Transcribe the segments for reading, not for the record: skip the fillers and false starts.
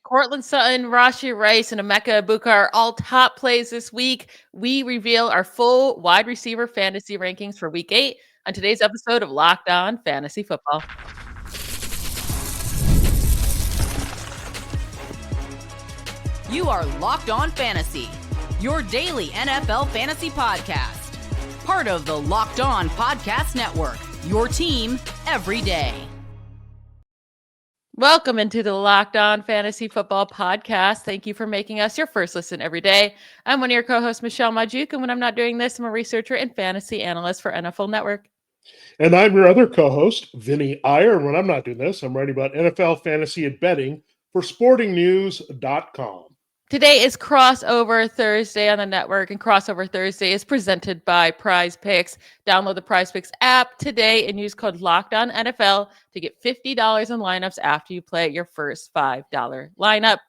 Courtland, Sutton, Rashee Rice, and Emeka Egbuka are all top plays this week. We reveal our full wide receiver fantasy rankings for week 8 on today's episode of Locked On Fantasy Football. You are Locked On Fantasy, your daily NFL fantasy podcast. Part of the Locked On Podcast Network, your team every day. Welcome into the Locked On Fantasy Football Podcast. Thank you for making us your first listen every day. I'm one of your co-hosts, Michelle Magdziuk, and when I'm not doing this, I'm a researcher and fantasy analyst for NFL Network. And I'm your other co-host, Vinnie Iyer. And when I'm not doing this, I'm writing about NFL fantasy and betting for sportingnews.com. Today is Crossover Thursday on the network, and Crossover Thursday is presented by Prize Picks. Download the Prize Picks app today and use code LOCKEDONNFL to get $50 in lineups after you play your first $5 lineup.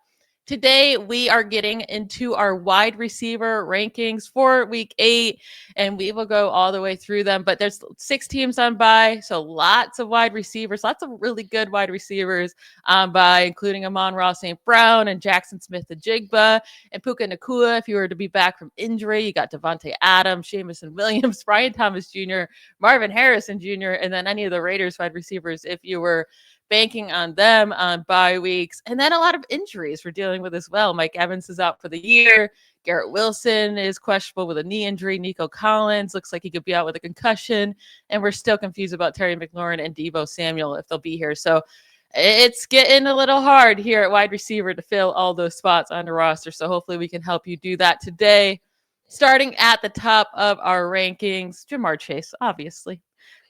Today, we are getting into our wide receiver rankings for week 8, and we will go all the way through them. But there's 6 teams on bye, so lots of wide receivers, lots of really good wide receivers on bye, including Amon-Ra St. Brown and Jaxon Smith-Njigba and Puka Nacua. If you were to be back from injury, you got Devontae Adams, Jamison Williams, Brian Thomas Jr., Marvin Harrison Jr., and then any of the Raiders wide receivers if you were banking on them on bye weeks. And then a lot of injuries we're dealing with as well. Mike Evans is out for the year. Garrett Wilson is questionable with a knee injury. Nico Collins looks like he could be out with a concussion. And we're still confused about Terry McLaurin and Deebo Samuel if they'll be here. So it's getting a little hard here at wide receiver to fill all those spots on the roster. So hopefully we can help you do that today. Starting at the top of our rankings, Jamar Chase, obviously.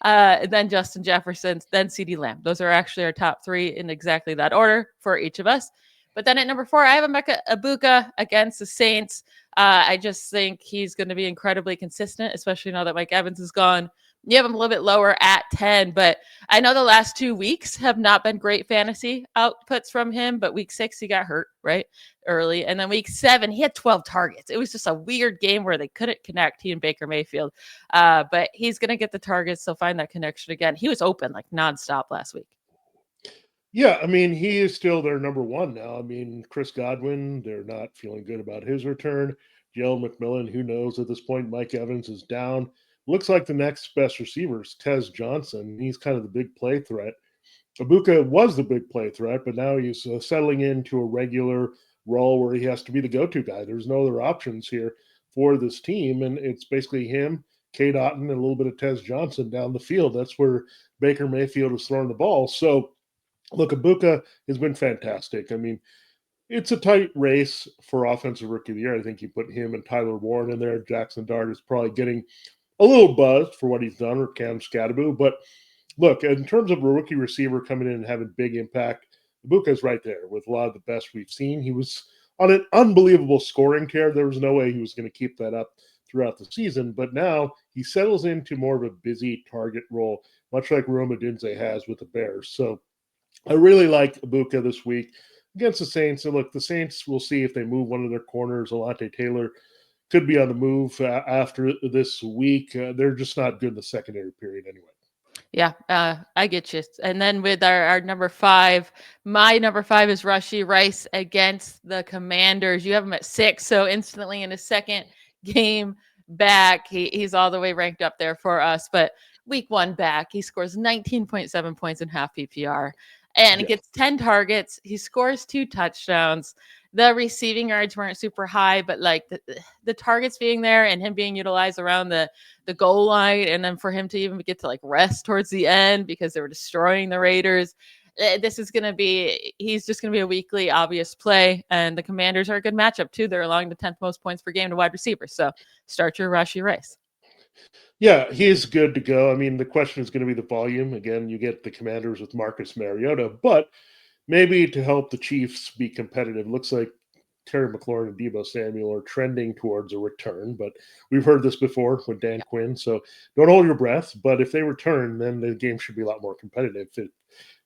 Then Justin Jefferson, then CeeDee Lamb. Those are actually our top 3 in exactly that order for each of us. But then at number 4, I have Emeka Egbuka against the Saints. I just think he's going to be incredibly consistent, especially now that Mike Evans is gone. You have him a little bit lower at 10, but I know the last 2 weeks have not been great fantasy outputs from him, but week 6, he got hurt, right? Early. And then week 7, he had 12 targets. It was just a weird game where they couldn't connect, he and Baker Mayfield. But he's going to get the targets. They'll find that connection again. He was open like nonstop last week. Yeah, I mean, he is still their number 1 now. I mean, Chris Godwin, they're not feeling good about his return. Jalen McMillan, who knows at this point? Mike Evans is down. Looks like the next best receiver is Tez Johnson. He's kind of the big play threat. Egbuka was the big play threat, but now he's settling into a regular role where he has to be the go-to guy. There's no other options here for this team, and it's basically him, Cade Otton, and a little bit of Tez Johnson down the field. That's where Baker Mayfield is throwing the ball. So, look, Egbuka has been fantastic. I mean, it's a tight race for Offensive Rookie of the Year. I think you put him and Tyler Warren in there. Jackson Dart is probably getting a little buzzed for what he's done with Cam Scadaboo. But look, in terms of a rookie receiver coming in and having big impact, Egbuka's right there with a lot of the best we've seen. He was on an unbelievable scoring tear. There was no way he was going to keep that up throughout the season. But now he settles into more of a busy target role, much like Rome Odunze has with the Bears. So I really like Egbuka this week against the Saints. And look, the Saints, we'll see if they move one of their corners. Alante Taylor could be on the move after this week. They're just not good in the secondary period anyway. Yeah, I get you. And then with our number 5, my number 5 is Rashee Rice against the Commanders. You have him at 6, so instantly in his second game back, he's all the way ranked up there for us. But week 1 back, he scores 19.7 points in half PPR. And gets 10 targets. He scores 2 touchdowns. The receiving yards weren't super high, but like the targets being there and him being utilized around the goal line, and then for him to even get to like rest towards the end because they were destroying the Raiders. He's just going to be a weekly obvious play, and the Commanders are a good matchup too. They're allowing the 10th most points per game to wide receivers. So start your Rashee Rice. Yeah, he's good to go. I mean, the question is going to be the volume. Again, you get the Commanders with Marcus Mariota, but maybe to help the Chiefs be competitive, looks like Terry McLaurin and Deebo Samuel are trending towards a return, but we've heard this before with Dan Quinn, so don't hold your breath. But if they return, then the game should be a lot more competitive.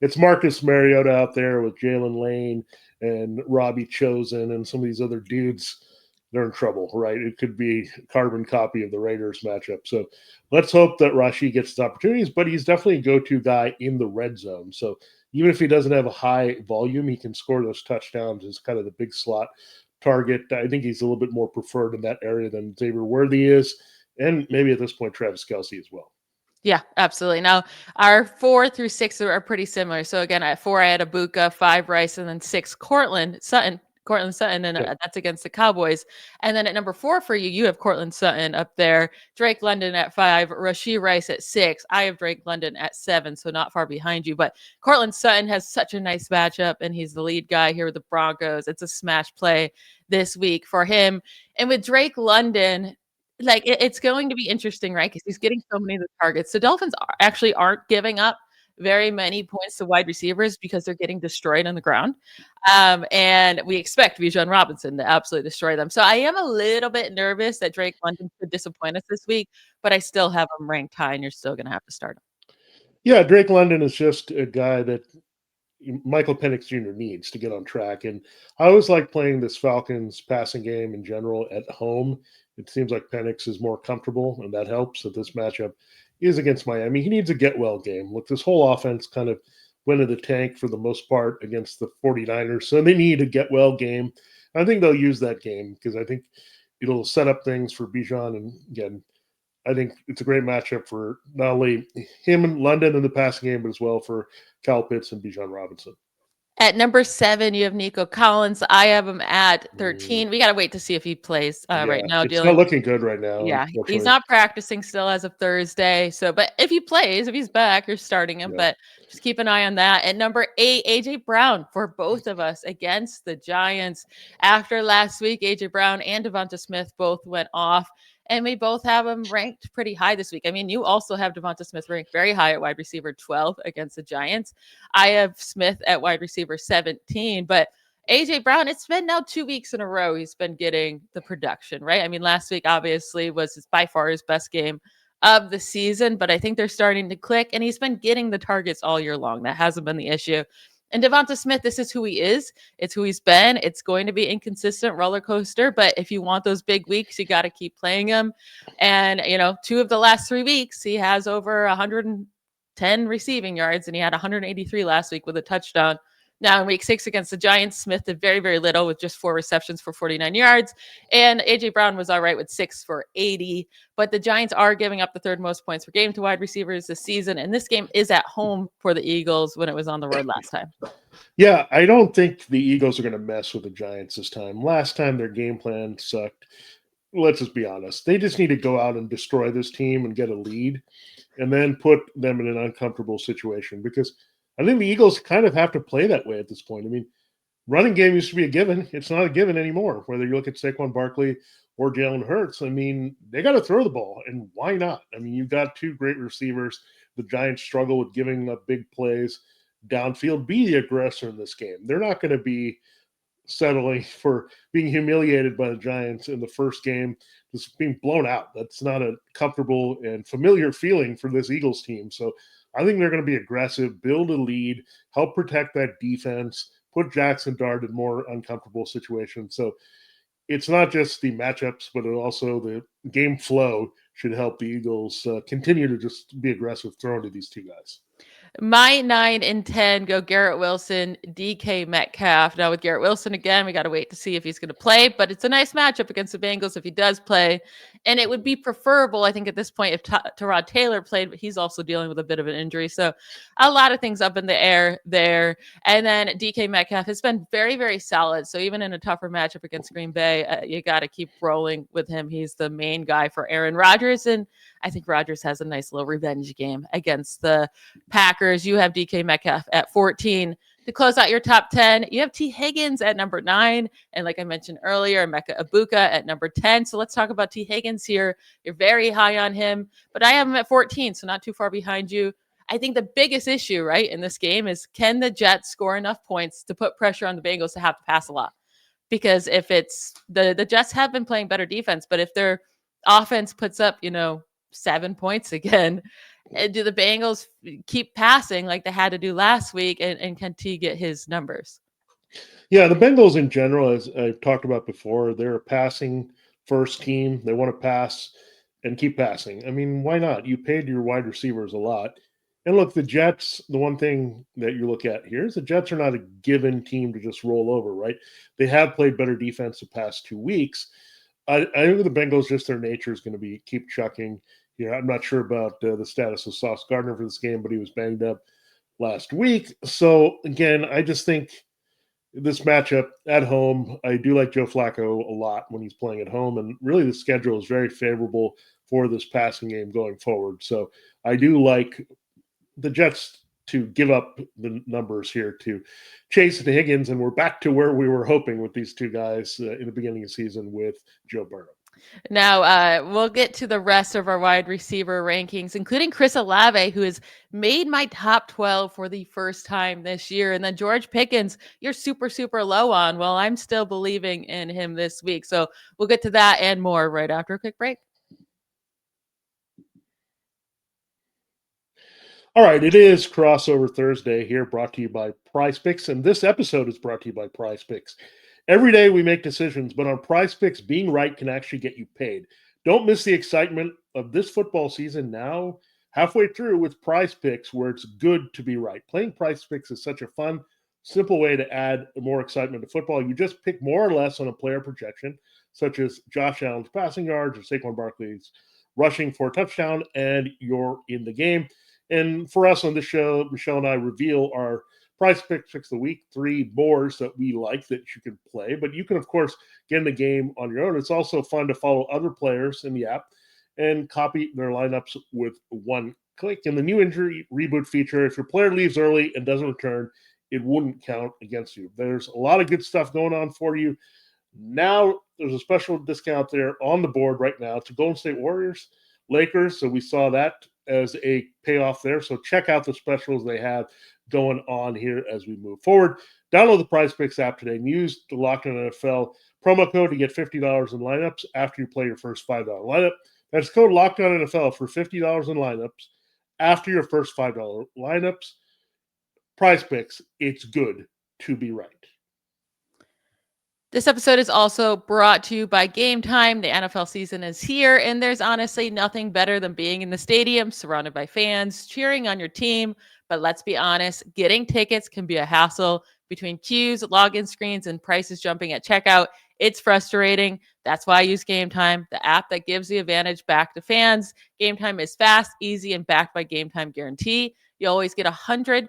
It's Marcus Mariota out there with Jalen Lane and Robbie Chosen and some of these other dudes. They're in trouble, right? It could be a carbon copy of the Raiders matchup. So let's hope that Rashee gets the opportunities, but he's definitely a go-to guy in the red zone. So even if he doesn't have a high volume, he can score those touchdowns as kind of the big slot target. I think he's a little bit more preferred in that area than Xavier Worthy is, and maybe at this point Travis Kelce as well. Yeah, absolutely. Now, our 4 through 6 are pretty similar. So again, at 4, I had Egbuka, 5, Rice, and then 6, Courtland Sutton, and that's against the Cowboys. And then at number 4 for you, you have Courtland Sutton up there, Drake London at 5, Rashee Rice at 6. I have Drake London at 7, so not far behind you. But Courtland Sutton has such a nice matchup, and he's the lead guy here with the Broncos. It's a smash play this week for him. And with Drake London, like, it's going to be interesting, right? Because he's getting so many of the targets. The Dolphins actually aren't giving up very many points to wide receivers because they're getting destroyed on the ground. And we expect Bijan Robinson to absolutely destroy them. So I am a little bit nervous that Drake London could disappoint us this week, but I still have him ranked high, and you're still going to have to start him. Yeah, Drake London is just a guy that Michael Penix Jr. needs to get on track. And I always like playing this Falcons passing game in general at home. It seems like Penix is more comfortable, and that helps that this matchup is against Miami. He needs a get-well game. Look, this whole offense kind of went in the tank for the most part against the 49ers, so they need a get-well game. I think they'll use that game because I think it'll set up things for Bijan. And again, I think it's a great matchup for not only him and London in the passing game, but as well for Kyle Pitts and Bijan Robinson. At number 7, you have Nico Collins. I have him at 13. We got to wait to see if he plays right now. It's not looking good right now. Yeah, he's not practicing still as of Thursday. So, but if he plays, if he's back, you're starting him. But just keep an eye on that. At number 8, A.J. Brown for both of us against the Giants. After last week, A.J. Brown and DeVonta Smith both went off. And we both have him ranked pretty high this week. I mean, you also have DeVonta Smith ranked very high at wide receiver 12 against the Giants. I have Smith at wide receiver 17. But A.J. Brown, it's been now 2 weeks in a row he's been getting the production, right? I mean, last week obviously was by far his best game of the season, but I think they're starting to click, and he's been getting the targets all year long. That hasn't been the issue. And DeVonta Smith, this is who he is. It's who he's been. It's going to be inconsistent roller coaster, but if you want those big weeks, you got to keep playing him. And, 2 of the last 3 weeks, he has over 110 receiving yards, and he had 183 last week with a touchdown. Now in week 6 against the Giants, Smith did very, very little with just 4 receptions for 49 yards. And A.J. Brown was all right with 6 for 80. But the Giants are giving up the 3rd most points per game to wide receivers this season. And this game is at home for the Eagles when it was on the road last time. Yeah, I don't think the Eagles are going to mess with the Giants this time. Last time their game plan sucked. Let's just be honest. They just need to go out and destroy this team and get a lead and then put them in an uncomfortable situation, because I think the Eagles kind of have to play that way at this point. I mean, running game used to be a given. It's not a given anymore, whether you look at Saquon Barkley or Jalen Hurts. I mean, they got to throw the ball, and why not? I mean, you've got 2 great receivers. The Giants struggle with giving up big plays downfield. Be the aggressor in this game. They're not going to be settling for being humiliated by the Giants in the first game, just being blown out. That's not a comfortable and familiar feeling for this Eagles team. So I think they're going to be aggressive, build a lead, help protect that defense, put Jackson Dart in more uncomfortable situations. So it's not just the matchups, but also the game flow should help the Eagles continue to just be aggressive throwing to these 2 guys. My 9 and 10 go Garrett Wilson, DK Metcalf. Now with Garrett Wilson, again, we got to wait to see if he's going to play, but it's a nice matchup against the Bengals if he does play. And it would be preferable, I think, at this point if Tyrod Taylor played, but he's also dealing with a bit of an injury. So a lot of things up in the air there. And then DK Metcalf has been very, very solid. So even in a tougher matchup against Green Bay, you got to keep rolling with him. He's the main guy for Aaron Rodgers. And I think Rodgers has a nice little revenge game against the Packers. You have DK Metcalf at 14. To close out your top 10, you have T. Higgins at number 9. And like I mentioned earlier, Emeka Egbuka at number 10. So let's talk about T. Higgins here. You're very high on him, but I have him at 14, so not too far behind you. I think the biggest issue, right, in this game is, can the Jets score enough points to put pressure on the Bengals to have to pass a lot? Because if it's the Jets have been playing better defense, but if their offense puts up, 7 points again, do the Bengals keep passing like they had to do last week, and can T get his numbers? Yeah, the Bengals in general, as I've talked about before, they're a passing first team. They want to pass and keep passing. I mean, why not? You paid your wide receivers a lot. And look, the Jets, the one thing that you look at here is the Jets are not a given team to just roll over, right? They have played better defense the past 2 weeks. I think the Bengals, just their nature is going to be keep chucking. I'm not sure about the status of Sauce Gardner for this game, but he was banged up last week. So again, I just think this matchup at home, I do like Joe Flacco a lot when he's playing at home, and really the schedule is very favorable for this passing game going forward. So I do like the Jets to give up the numbers here to Chase and Higgins, and we're back to where we were hoping with these two guys in the beginning of the season with Joe Burrow. Now, we'll get to the rest of our wide receiver rankings, including Chris Olave, who has made my top 12 for the first time this year. And then George Pickens, you're super, super low on. Well, I'm still believing in him this week. So we'll get to that and more right after a quick break. All right, it is Crossover Thursday here, brought to you by Prize Picks, and this episode is brought to you by Prize Picks. Every day we make decisions, but on Prize Picks, being right can actually get you paid. Don't miss the excitement of this football season now, halfway through with Prize Picks, where it's good to be right. Playing Prize Picks is such a fun, simple way to add more excitement to football. You just pick more or less on a player projection, such as Josh Allen's passing yards or Saquon Barkley's rushing for a touchdown, and you're in the game. And for us on this show, Michelle and I reveal our Prize Picks of the week, 3 boards that we like that you can play. But you can, of course, get in the game on your own. It's also fun to follow other players in the app and copy their lineups with one click. And the new injury reboot feature, if your player leaves early and doesn't return, it wouldn't count against you. There's a lot of good stuff going on for you. Now there's a special discount there on the board right now to Golden State Warriors, Lakers. So we saw that as a payoff there. So check out the specials they have going on here as we move forward. Download the Prize Picks app today and use the Locked On NFL promo code to get $50 in lineups after you play your first $5 lineup. That's code Locked On NFL for $50 in lineups after your first $5 lineups. Prize Picks, it's good to be right. This episode is also brought to you by Game Time. The NFL season is here, and there's honestly nothing better than being in the stadium, surrounded by fans, cheering on your team. But let's be honest, getting tickets can be a hassle. Between queues, login screens, and prices jumping at checkout, it's frustrating. That's why I use Game Time, the app that gives the advantage back to fans. Game Time is fast, easy, and backed by Game Time Guarantee. You always get 100%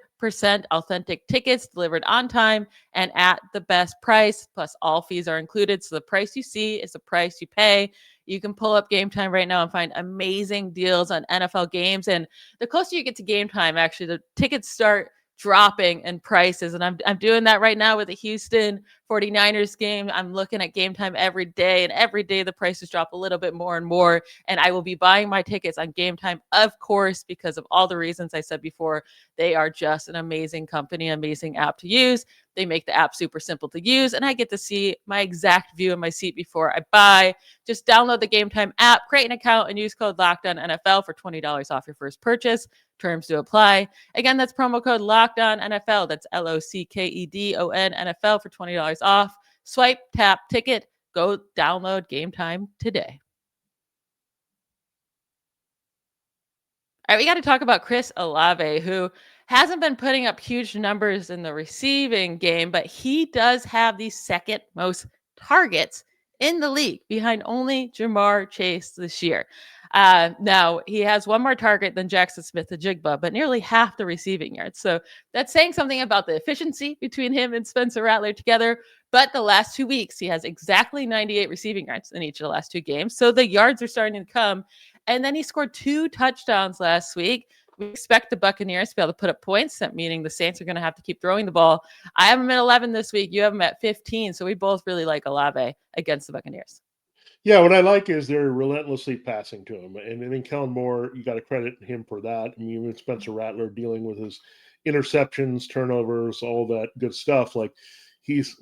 authentic tickets delivered on time and at the best price. Plus, all fees are included. So the price you see is the price you pay. You can pull up Game Time right now and find amazing deals on NFL games. And the closer you get to Game Time, actually, the tickets start dropping in prices. And I'm doing that right now with the Houston 49ers game. I'm looking at Game Time every day, and every day the prices drop a little bit more and more. And I will be buying my tickets on Game Time, of course, because of all the reasons I said before. They are just an amazing company, amazing app to use. They make the app super simple to use, and I get to see my exact view in my seat before I buy. Just download the Game Time app, create an account, and use code LOCKEDONNFL for $20 off your first purchase. Terms to apply. Again, that's promo code LOCKEDONNFL. That's LOCKEDON NFL for $20 off. Swipe, tap, ticket. Go download Game Time today. All right, we got to talk about Chris Olave, who hasn't been putting up huge numbers in the receiving game, but he does have the second most targets in the league, behind only Ja'Marr Chase this year. Now, he has one more target than Jaxon Smith-Njigba, but nearly half the receiving yards. So that's saying something about the efficiency between him and Spencer Rattler together. But the last 2 weeks, he has exactly 98 receiving yards in each of the last 2 games. So the yards are starting to come. And then he scored 2 touchdowns last week. We expect the Buccaneers to be able to put up points, meaning the Saints are going to have to keep throwing the ball. I have him at 11 this week. You have him at 15. So we both really like Olave against the Buccaneers. Yeah, what I like is they're relentlessly passing to him. And I think Kellen Moore, you got to credit him for that. I mean, with Spencer Rattler dealing with his interceptions, turnovers, all that good stuff. Like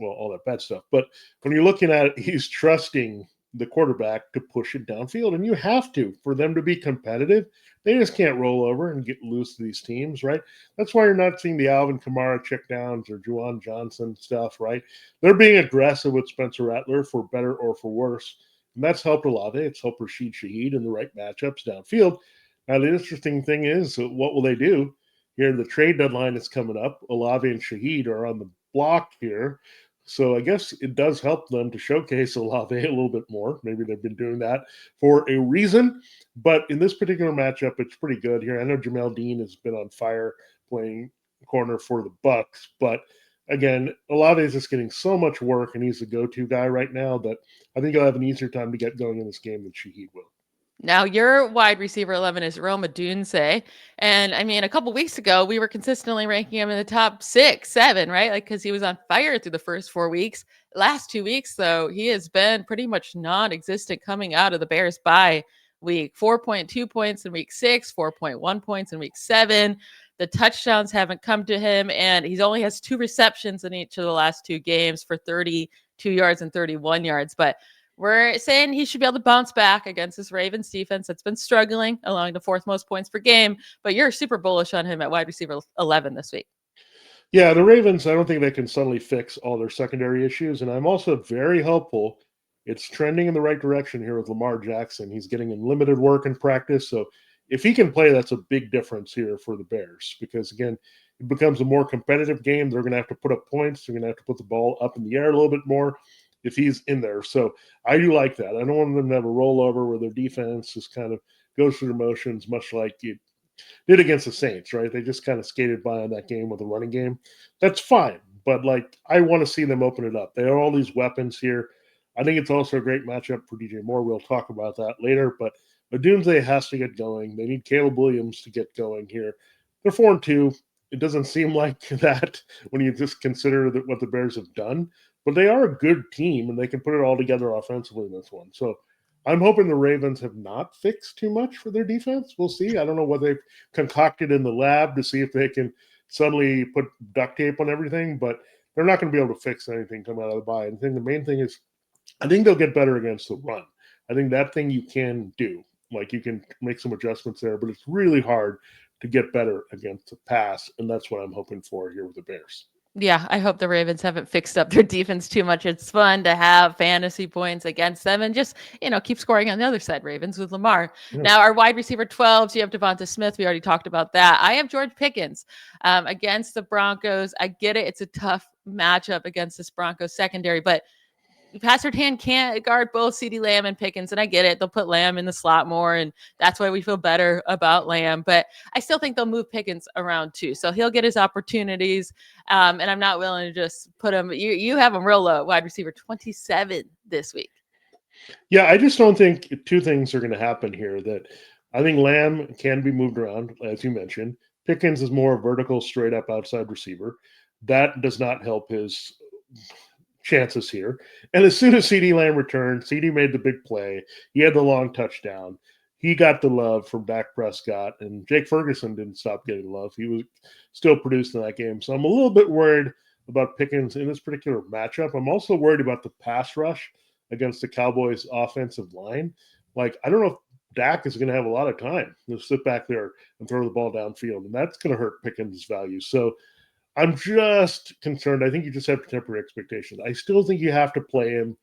all that bad stuff. But when you're looking at it, he's trusting the quarterback to push it downfield. And you have to for them to be competitive. They just can't roll over and get loose to these teams, right? That's why you're not seeing the Alvin Kamara checkdowns or Juwan Johnson stuff, right? They're being aggressive with Spencer Rattler for better or for worse. And that's helped Olave. It's helped Rashee Shaheed in the right matchups downfield. Now, the interesting thing is, what will they do here. The trade deadline is coming up. Olave and Shaheed are on the block here. So I guess it does help them to showcase Olave a little bit more. Maybe they've been doing that for a reason. But in this particular matchup, it's pretty good here. I know Jamel Dean has been on fire playing corner for the Bucs, but again, Olave is just getting so much work, and he's the go-to guy right now that I think he'll have an easier time to get going in this game than Shaheed will. Now, your wide receiver 11 is Rome Odunze. And I mean, a couple weeks ago, we were consistently ranking him in the top 6, 7, right? Like, because he was on fire through the first 4 weeks. Last 2 weeks, though, he has been pretty much non existent coming out of the Bears bye week. 4.2 points in week 6, 4.1 points in week 7. The touchdowns haven't come to him, and he only has 2 receptions in each of the last 2 games for 32 yards and 31 yards. But we're saying he should be able to bounce back against this Ravens defense that's been struggling, allowing the 4th most points per game. But you're super bullish on him at wide receiver 11 this week. Yeah, the Ravens, I don't think they can suddenly fix all their secondary issues. And I'm also very hopeful it's trending in the right direction here with Lamar Jackson. He's getting in limited work in practice. So if he can play, that's a big difference here for the Bears because, again, it becomes a more competitive game. They're going to have to put up points. They're going to have to put the ball up in the air a little bit more if he's in there. So I do like that. I don't want them to have a rollover where their defense just kind of goes through the motions, much like it did against the Saints, right? They just kind of skated by on that game with a running game. That's fine. But, like, I want to see them open it up. They have all these weapons here. I think it's also a great matchup for DJ Moore. We'll talk about that later. But Odunze has to get going. They need Caleb Williams to get going here. They're 4-2. It doesn't seem like that when you just consider that what the Bears have done. But they are a good team, and they can put it all together offensively in this one. So I'm hoping the Ravens have not fixed too much for their defense. We'll see. I don't know what they've concocted in the lab to see if they can suddenly put duct tape on everything, but they're not going to be able to fix anything coming out of the bye. And the main thing is I think they'll get better against the run. I think that thing you can do. Like, you can make some adjustments there, but it's really hard to get better against the pass, and that's what I'm hoping for here with the Bears. Yeah, I hope the Ravens haven't fixed up their defense too much. It's fun to have fantasy points against them and just, keep scoring on the other side, Ravens, with Lamar. Yeah. Now, our wide receiver 12s, you have DeVonta Smith. We already talked about that. I have George Pickens against the Broncos. I get it. It's a tough matchup against this Broncos secondary, but Pat Surtain can't guard both CeeDee Lamb and Pickens, and I get it. They'll put Lamb in the slot more, and that's why we feel better about Lamb. But I still think they'll move Pickens around too, so he'll get his opportunities. And I'm not willing to just put him. You have him real low, wide receiver 27 this week. Yeah, I just don't think 2 things are going to happen here. That I think Lamb can be moved around, as you mentioned. Pickens is more a vertical, straight up outside receiver. That does not help his chances here. And as soon as CeeDee Lamb returned, CeeDee made the big play. He had the long touchdown. He got the love from Dak Prescott, and Jake Ferguson didn't stop getting love. He was still produced in that game. So I'm a little bit worried about Pickens in this particular matchup. I'm also worried about the pass rush against the Cowboys' offensive line. Like, I don't know if Dak is going to have a lot of time to sit back there and throw the ball downfield, and that's going to hurt Pickens' value. So I'm just concerned. I think you just have to temper expectations. I still think you have to play him.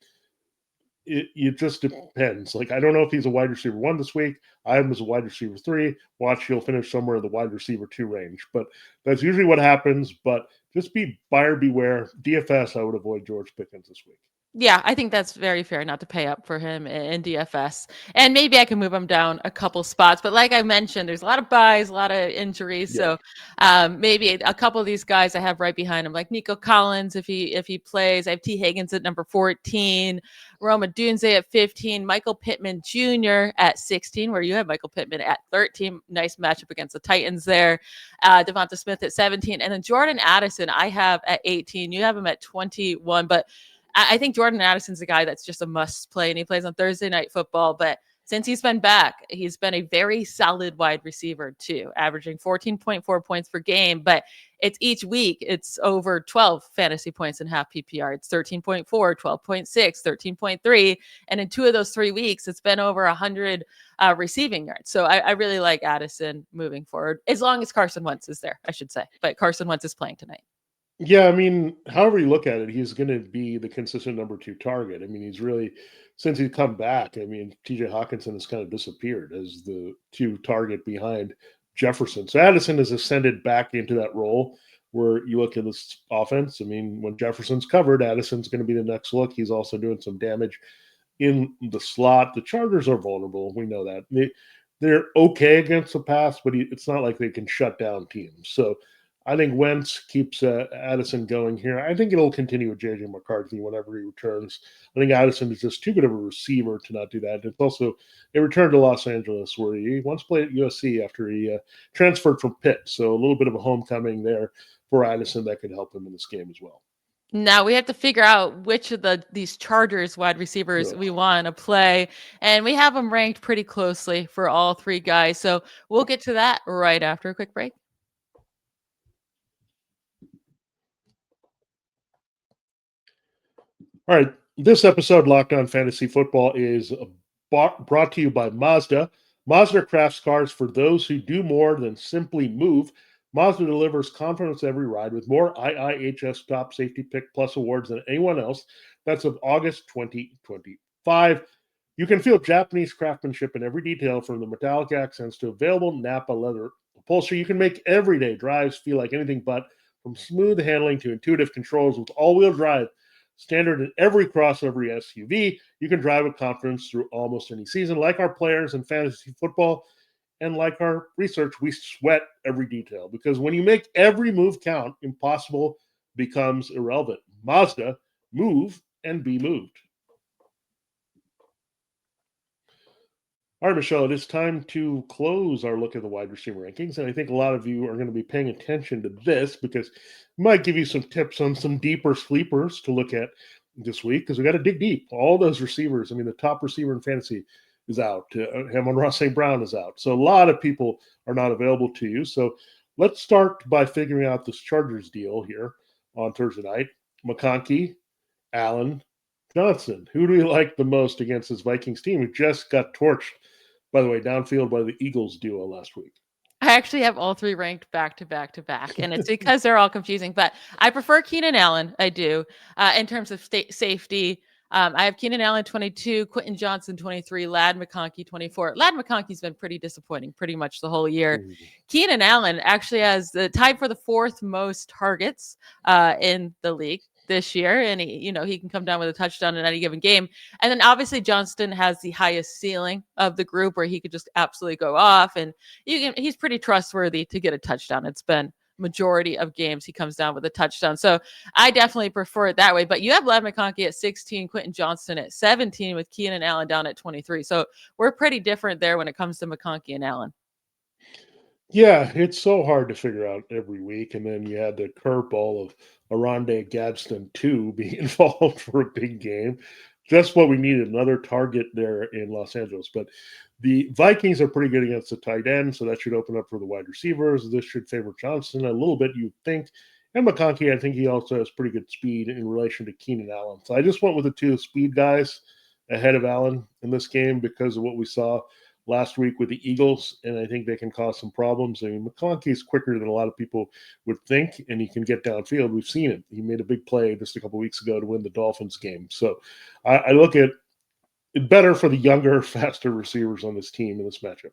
It just depends. Like, I don't know if he's a wide receiver 1 this week. I have him as a wide receiver 3. Watch, he'll finish somewhere in the wide receiver 2 range. But that's usually what happens. But just be buyer beware. DFS, I would avoid George Pickens this week. Yeah, I think that's very fair not to pay up for him in DFS. And maybe I can move him down a couple spots. But like I mentioned, there's a lot of buys, a lot of injuries. Yeah. So maybe a couple of these guys I have right behind him, like Nico Collins, if he plays. I have T. Higgins at number 14, Rome Odunze at 15, Michael Pittman Jr. at 16, where you have Michael Pittman at 13. Nice matchup against the Titans there. DeVonta Smith at 17. And then Jordan Addison I have at 18. You have him at 21. But I think Jordan Addison's a guy that's just a must play, and he plays on Thursday Night Football. But since he's been back, he's been a very solid wide receiver too, averaging 14.4 points per game. But it's each week, it's over 12 fantasy points in half PPR. It's 13.4, 12.6, 13.3. And in 2 of those 3 weeks, it's been over 100 receiving yards. So I really like Addison moving forward, as long as Carson Wentz is there, I should say. But Carson Wentz is playing tonight. Yeah, I mean, however you look at it, he's going to be the consistent number 2 target. I mean, he's really, since he's come back, I mean, TJ Hawkinson has kind of disappeared as the 2 target behind Jefferson. So Addison has ascended back into that role where you look at this offense. I mean, when Jefferson's covered, Addison's going to be the next look. He's also doing some damage in the slot. The Chargers are vulnerable. We know that. They're okay against the pass, but it's not like they can shut down teams. So I think Wentz keeps Addison going here. I think it'll continue with J.J. McCarthy whenever he returns. I think Addison is just too good of a receiver to not do that. It's also a return to Los Angeles where he once played at USC after he transferred from Pitt. So a little bit of a homecoming there for Addison that could help him in this game as well. Now we have to figure out which of these Chargers wide receivers we want to play, and we have them ranked pretty closely for all three guys. So we'll get to that right after a quick break. All right, this episode, Locked On Fantasy Football, is brought to you by Mazda. Mazda crafts cars for those who do more than simply move. Mazda delivers confidence every ride with more IIHS Top Safety Pick Plus awards than anyone else. That's of August 2025. You can feel Japanese craftsmanship in every detail, from the metallic accents to available Napa leather upholstery. You can make everyday drives feel like anything but, from smooth handling to intuitive controls with all-wheel drive. Standard in every crossover SUV, you can drive with confidence through almost any season. Like our players in fantasy football and like our research, we sweat every detail, because when you make every move count, impossible becomes irrelevant. Mazda, move and be moved. All right, Michelle, it is time to close our look at the wide receiver rankings. And I think a lot of you are going to be paying attention to this because it might give you some tips on some deeper sleepers to look at this week, because we got to dig deep. All those receivers, I mean, the top receiver in fantasy is out. Amon-Ra St. Brown is out. So a lot of people are not available to you. So let's start by figuring out this Chargers deal here on Thursday night. McConkey, Allen, Johnson. Who do we like the most against this Vikings team who just got torched, by the way, downfield by the Eagles duo last week? I actually have all three ranked back to back to back, and it's because they're all confusing. But I prefer Keenan Allen. I do. In terms of safety, I have Keenan Allen 22, Quentin Johnson 23, Ladd McConkey 24. Ladd McConkey's been pretty disappointing pretty much the whole year. Keenan Allen actually has the tied for the fourth most targets in the league this year, and he can come down with a touchdown in any given game. And then obviously Johnston has the highest ceiling of the group, where he could just absolutely go off, and he's pretty trustworthy to get a touchdown. It's been majority of games he comes down with a touchdown. So I definitely prefer it that way. But you have Ladd McConkey at 16, Quentin Johnston at 17, with Keenan Allen down at 23. So we're pretty different there when it comes to McConkey and Allen. Yeah, it's so hard to figure out every week. And then you had the curveball of Oronde Gadsden, too, being involved for a big game. Just what we needed, another target there in Los Angeles. But the Vikings are pretty good against the tight end, so that should open up for the wide receivers. This should favor Johnson a little bit, you'd think. And McConkey, I think he also has pretty good speed in relation to Keenan Allen. So I just went with the two speed guys ahead of Allen in this game because of what we saw last week with the Eagles, and I think they can cause some problems. I mean, McConkey is quicker than a lot of people would think, and he can get downfield. We've seen it. He made a big play just a couple weeks ago to win the Dolphins game. So I look at it better for the younger, faster receivers on this team in this matchup.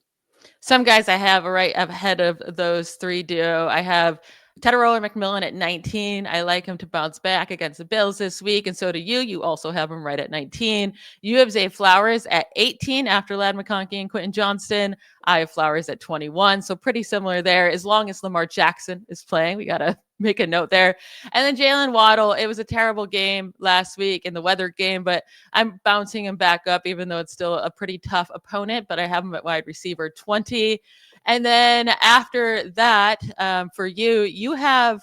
Some guys I have right ahead of those three duo. I have Teteroller McMillan at 19. I like him to bounce back against the Bills this week, and so do you. You also have him right at 19. You have Zay Flowers at 18 after Ladd McConkey and Quentin Johnston. I have Flowers at 21, so pretty similar there. As long as Lamar Jackson is playing, we got to make a note there. And then Jalen Waddle, it was a terrible game last week in the weather game, but I'm bouncing him back up, even though it's still a pretty tough opponent, but I have him at wide receiver 20. And then after that, for you have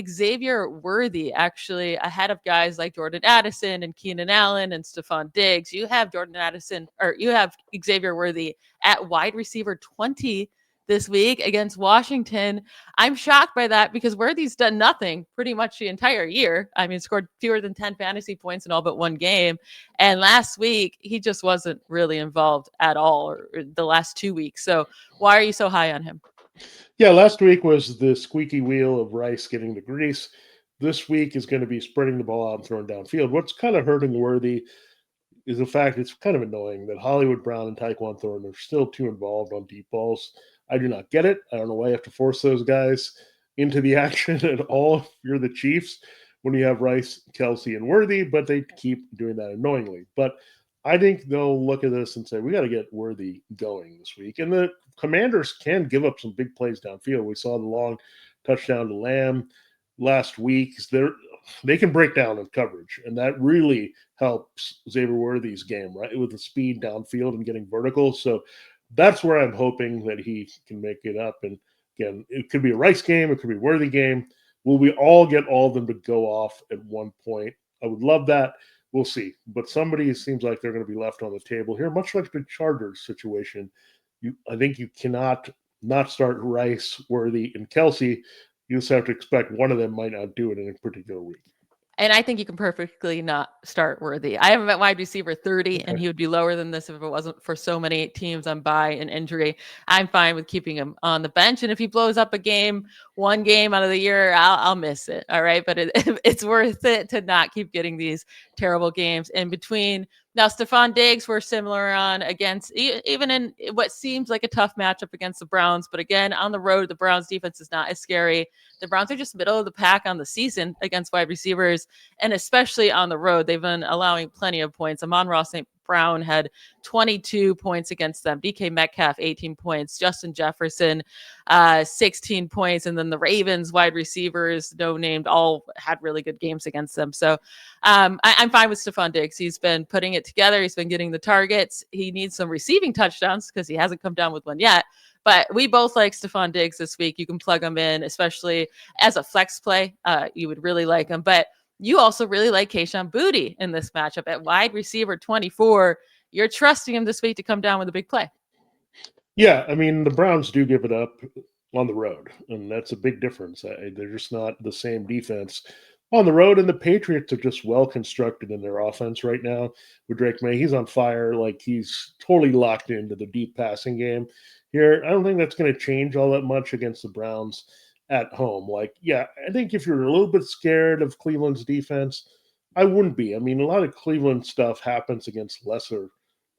Xavier Worthy actually ahead of guys like Jordan Addison and Keenan Allen and Stefon Diggs. You have you have Xavier Worthy at wide receiver 20 this week against Washington. I'm shocked by that because Worthy's done nothing pretty much the entire year. I mean, scored fewer than 10 fantasy points in all but one game. And last week, he just wasn't really involved at all, or the last 2 weeks. So why are you so high on him? Yeah, last week was the squeaky wheel of Rice getting the grease. This week is going to be spreading the ball out and throwing downfield. What's kind of hurting Worthy is the fact it's kind of annoying that Hollywood Brown and Tyquan Thornton are still too involved on deep balls. I do not get it. I don't know why you have to force those guys into the action at all if you're the Chiefs when you have Rice, Kelsey, and Worthy, but they keep doing that annoyingly. But I think they'll look at this and say, we got to get Worthy going this week. And the Commanders can give up some big plays downfield. We saw the long touchdown to Lamb last week. They can break down in coverage, and that really helps Xavier Worthy's game, right, with the speed downfield and getting vertical. So that's where I'm hoping that he can make it up. And again, it could be a Rice game, it could be a Worthy game. Will we all get all of them to go off at one point? I would love that. We'll see. But somebody seems like they're going to be left on the table here, much like the Chargers situation. I think you cannot not start Rice, Worthy, and Kelsey. You just have to expect one of them might not do it in a particular week. And I think you can perfectly not start Worthy. I have him at wide receiver 30, and he would be lower than this if it wasn't for so many teams on bye and injury. I'm fine with keeping him on the bench. And if he blows up one game out of the year, I'll miss it. All right. But it's worth it to not keep getting these terrible games in between. Now, Stefon Diggs, we're similar on against, even in what seems like a tough matchup against the Browns. But again, on the road, the Browns defense is not as scary. The Browns are just middle of the pack on the season against wide receivers, and especially on the road, they've been allowing plenty of points. Amon-Ra St. Brown had 22 points against them. DK Metcalf, 18 points. Justin Jefferson, 16 points. And then the Ravens wide receivers, no named, all had really good games against them. So I'm fine with Stefon Diggs. He's been putting it together. He's been getting the targets. He needs some receiving touchdowns because he hasn't come down with one yet. But we both like Stefon Diggs this week. You can plug him in, especially as a flex play. You would really like him. But you also really like Kayshon Boutte in this matchup at wide receiver 24. You're trusting him this week to come down with a big play. Yeah, I mean, the Browns do give it up on the road, and that's a big difference. They're just not the same defense on the road, and the Patriots are just well constructed in their offense right now with Drake May. He's on fire. Like, he's totally locked into the deep passing game here. I don't think that's going to change all that much against the Browns at home. Like, yeah, I think if you're a little bit scared of Cleveland's defense, I wouldn't be. I mean, a lot of Cleveland stuff happens against lesser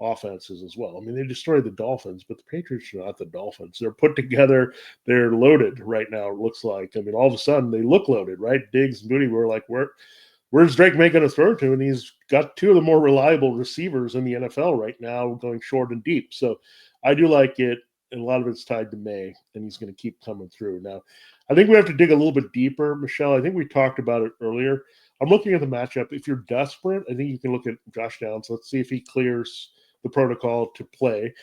offenses as well. I mean, they destroyed the Dolphins, but the Patriots are not the Dolphins. They're put together. They're loaded right now, it looks like. I mean, all of a sudden, they look loaded, right? Diggs and Boutte were like, where's Drake May going to throw to? And he's got two of the more reliable receivers in the NFL right now going short and deep. So I do like it, and a lot of it's tied to May, and he's going to keep coming through. Now, I think we have to dig a little bit deeper, Michelle. I think we talked about it earlier. I'm looking at the matchup. If you're desperate, I think you can look at Josh Downs. Let's see if he clears the protocol to play.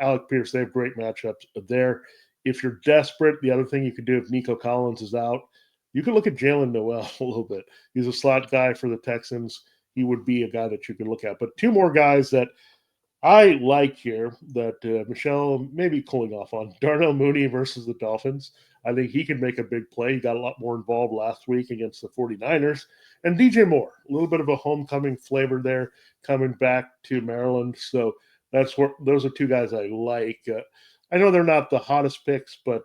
Alec Pierce, they have great matchups there. If you're desperate, the other thing you could do if Nico Collins is out, you could look at Jalen Noel a little bit. He's a slot guy for the Texans. He would be a guy that you could look at. But two more guys that I like here that Michelle may be cooling off on. Darnell Mooney versus the Dolphins. I think he could make a big play. He got a lot more involved last week against the 49ers. And DJ Moore, a little bit of a homecoming flavor there, coming back to Maryland. So those are two guys I like. I know they're not the hottest picks, but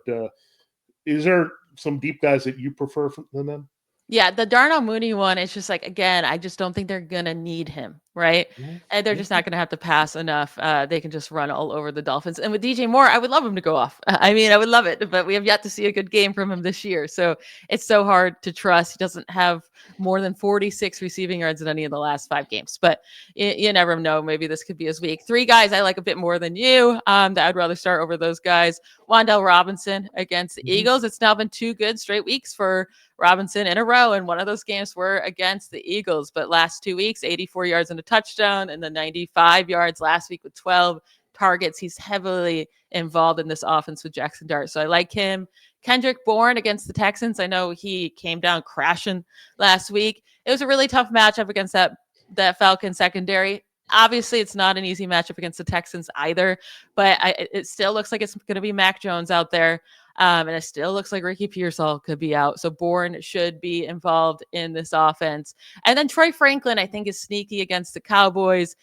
is there some deep guys that you prefer than them? Yeah, the Darnell Mooney one, it's just like, again, I just don't think they're going to need him, right? Mm-hmm. And they're just not going to have to pass enough. They can just run all over the Dolphins. And with DJ Moore, I would love him to go off. I mean, I would love it, but we have yet to see a good game from him this year. So it's so hard to trust. He doesn't have more than 46 receiving yards in any of the last 5 games, but you never know. Maybe this could be his week. 3 guys I like a bit more than you that I'd rather start over those guys. Wan'Dale Robinson against the Eagles. It's now been 2 good straight weeks for Robinson in a row, and one of those games were against the Eagles. But last 2 weeks, 84 yards and a touchdown, and then 95 yards last week with 12 targets. He's heavily involved in this offense with Jackson Dart, so I like him. Kendrick Bourne against the Texans. I know he came down crashing last week. It was a really tough matchup against that Falcon secondary. Obviously, it's not an easy matchup against the Texans either, but it still looks like it's going to be Mac Jones out there. And it still looks like Ricky Pearsall could be out. So Bourne should be involved in this offense. And then Troy Franklin, I think, is sneaky against the Cowboys.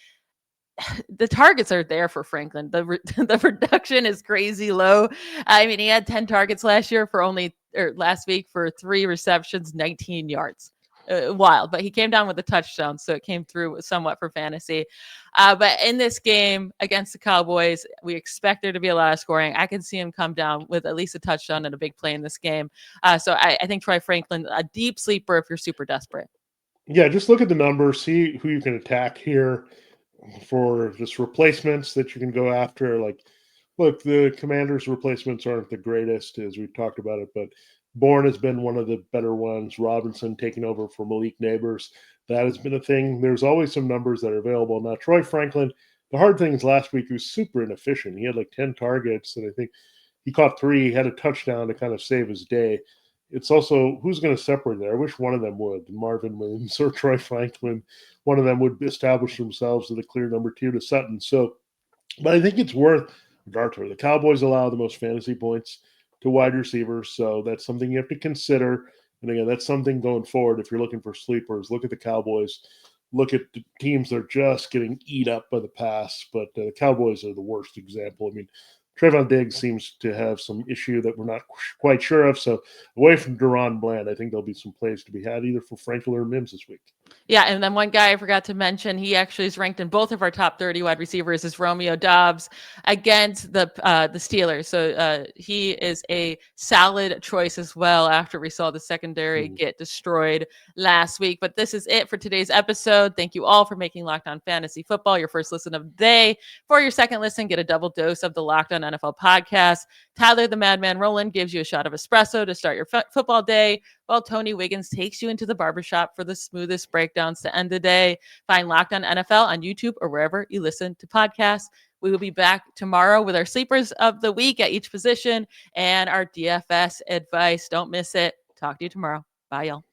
The targets are there for Franklin. The production is crazy low. I mean, he had 10 targets last week for 3 receptions, 19 yards. wild, but he came down with a touchdown, so it came through somewhat for fantasy. But in this game against the Cowboys, we expect there to be a lot of scoring. I can see him come down with at least a touchdown and a big play in this game. So I think Troy Franklin, a deep sleeper if you're super desperate. Yeah, just look at the numbers, see who you can attack here for just replacements that you can go after. Like, look, the Commanders' replacements aren't the greatest, as we talked about it, but Bourne has been one of the better ones. Robinson taking over for Malik Neighbors. That has been a thing. There's always some numbers that are available. Now, Troy Franklin, the hard thing is last week he was super inefficient. He had like 10 targets, and I think he caught 3. He had a touchdown to kind of save his day. It's also who's going to separate there. I wish one of them would, Marvin Williams or Troy Franklin. One of them would establish themselves as a clear number 2 to Sutton. So, but I think it's worth Darter. The Cowboys allow the most fantasy points to wide receivers, so that's something you have to consider. And again, that's something going forward. If you're looking for sleepers, look at the Cowboys. Look at the teams that are just getting eat up by the pass, but the Cowboys are the worst example. I mean, Stefon Diggs seems to have some issue that we're not quite sure of. So away from Duron Bland, I think there'll be some plays to be had either for Franklin or Mims this week. Yeah, and then one guy I forgot to mention, he actually is ranked in both of our top 30 wide receivers, is Romeo Doubs against the Steelers. So he is a solid choice as well after we saw the secondary get destroyed last week. But this is it for today's episode. Thank you all for making Locked On Fantasy Football your first listen of the day. For your second listen, get a double dose of the Locked On NFL podcast. Tyler the Madman Rowland gives you a shot of espresso to start your football day, while Tony Wiggins takes you into the barbershop for the smoothest breakdowns to end the day. Find Locked On NFL on YouTube or wherever you listen to podcasts. We will be back tomorrow with our sleepers of the week at each position and our DFS advice. Don't miss it. Talk to you tomorrow. Bye, y'all.